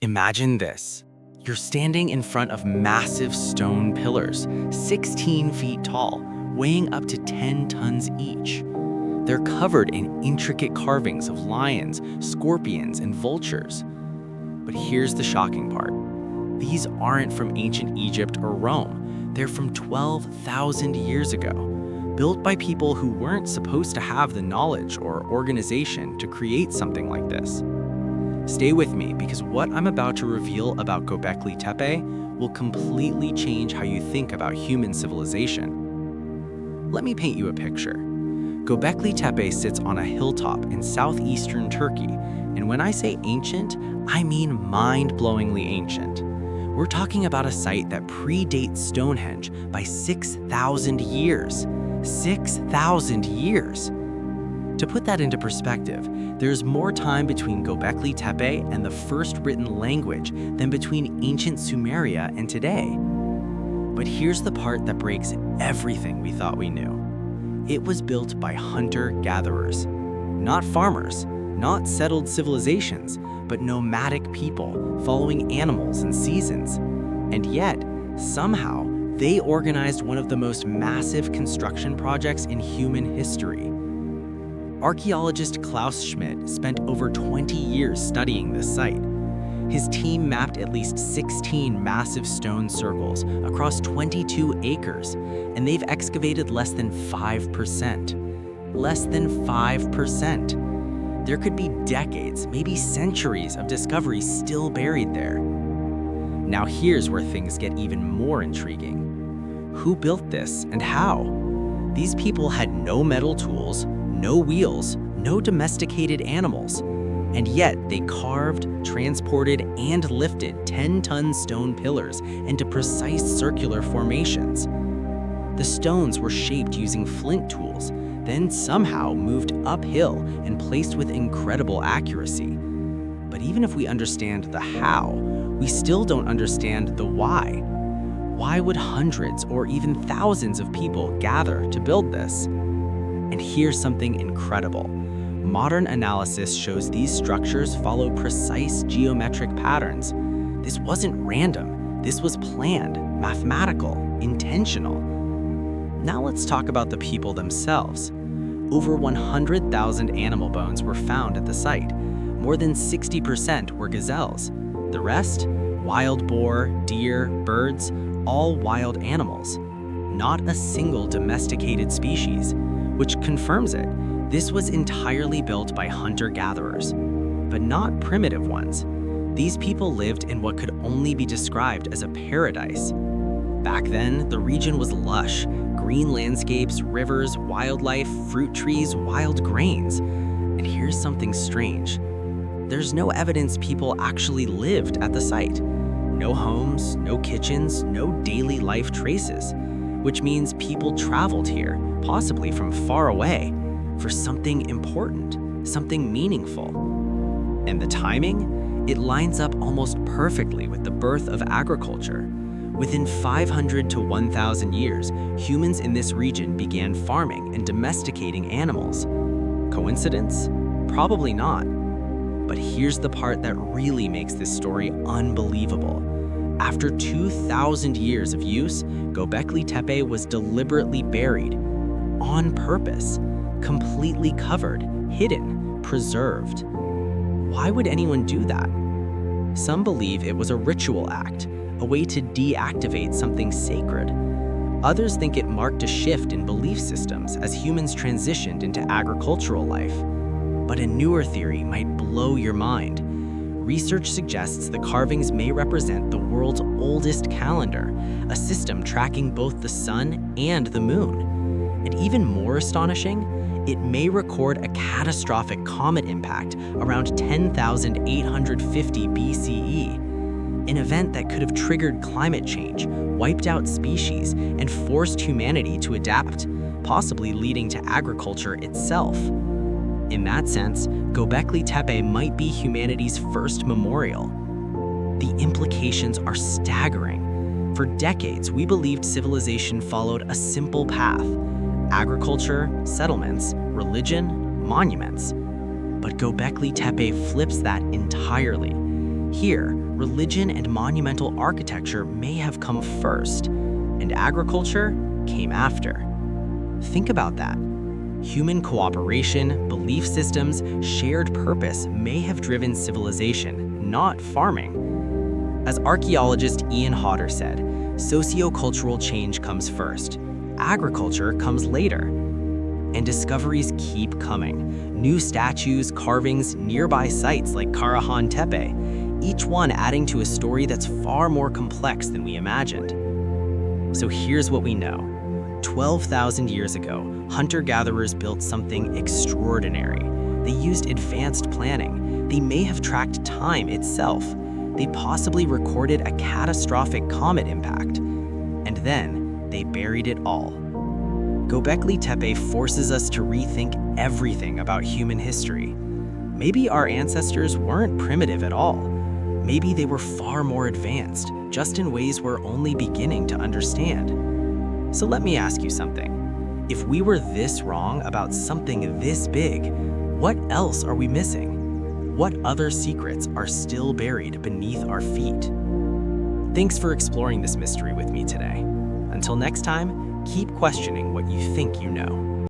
Imagine this. You're standing in front of massive stone pillars, 16 feet tall, weighing up to 10 tons each. They're covered in intricate carvings of lions, scorpions, and vultures. But here's the shocking part. These aren't from ancient Egypt or Rome. They're from 12,000 years ago, built by people who weren't supposed to have the knowledge or organization to create something like this. Stay with me, because what I'm about to reveal about Göbekli Tepe will completely change how you think about human civilization. Let me paint you a picture. Göbekli Tepe sits on a hilltop in southeastern Turkey, and when I say ancient, I mean mind-blowingly ancient. We're talking about a site that predates Stonehenge by 6,000 years. 6,000 years! To put that into perspective, there's more time between Göbekli Tepe and the first written language than between ancient Sumeria and today. But here's the part that breaks everything we thought we knew. It was built by hunter-gatherers. Not farmers, not settled civilizations, but nomadic people following animals and seasons. And yet, somehow, they organized one of the most massive construction projects in human history. Archaeologist Klaus Schmidt spent over 20 years studying this site. His team mapped at least 16 massive stone circles across 22 acres, and they've excavated less than 5%. Less than 5%. There could be decades, maybe centuries of discoveries still buried there. Now here's where things get even more intriguing. Who built this and how? These people had no metal tools, no wheels, no domesticated animals, and yet they carved, transported, and lifted 10-ton stone pillars into precise circular formations. The stones were shaped using flint tools, then somehow moved uphill and placed with incredible accuracy. But even if we understand the how, we still don't understand the why. Why would hundreds or even thousands of people gather to build this? And here's something incredible. Modern analysis shows these structures follow precise geometric patterns. This wasn't random. This was planned, mathematical, intentional. Now let's talk about the people themselves. Over 100,000 animal bones were found at the site. More than 60% were gazelles. The rest? Wild boar, deer, birds, all wild animals. Not a single domesticated species, which confirms it. This was entirely built by hunter-gatherers, but not primitive ones. These people lived in what could only be described as a paradise. Back then, the region was lush, green landscapes, rivers, wildlife, fruit trees, wild grains. And here's something strange. There's no evidence people actually lived at the site. No homes, no kitchens, no daily life traces, which means people traveled here, possibly from far away, for something important, something meaningful. And the timing? It lines up almost perfectly with the birth of agriculture. Within 500 to 1,000 years, humans in this region began farming and domesticating animals. Coincidence? Probably not. But here's the part that really makes this story unbelievable. After 2,000 years of use, Göbekli Tepe was deliberately buried, on purpose, completely covered, hidden, preserved. Why would anyone do that? Some believe it was a ritual act, a way to deactivate something sacred. Others think it marked a shift in belief systems as humans transitioned into agricultural life. But a newer theory might blow your mind. Research suggests the carvings may represent the world's oldest calendar, a system tracking both the sun and the moon. And even more astonishing, it may record a catastrophic comet impact around 10,850 BCE, an event that could have triggered climate change, wiped out species, and forced humanity to adapt, possibly leading to agriculture itself. In that sense, Göbekli Tepe might be humanity's first memorial. The implications are staggering. For decades, we believed civilization followed a simple path: agriculture, settlements, religion, monuments. But Göbekli Tepe flips that entirely. Here, religion and monumental architecture may have come first, and agriculture came after. Think about that. Human cooperation, belief systems, shared purpose may have driven civilization, not farming. As archaeologist Ian Hodder said, sociocultural change comes first. Agriculture comes later. And discoveries keep coming. New statues, carvings, nearby sites like Karahan Tepe, each one adding to a story that's far more complex than we imagined. So here's what we know. 12,000 years ago, hunter-gatherers built something extraordinary. They used advanced planning. They may have tracked time itself. They possibly recorded a catastrophic comet impact. And then they buried it all. Göbekli Tepe forces us to rethink everything about human history. Maybe our ancestors weren't primitive at all. Maybe they were far more advanced, just in ways we're only beginning to understand. So let me ask you something. If we were this wrong about something this big, what else are we missing? What other secrets are still buried beneath our feet? Thanks for exploring this mystery with me today. Until next time, keep questioning what you think you know.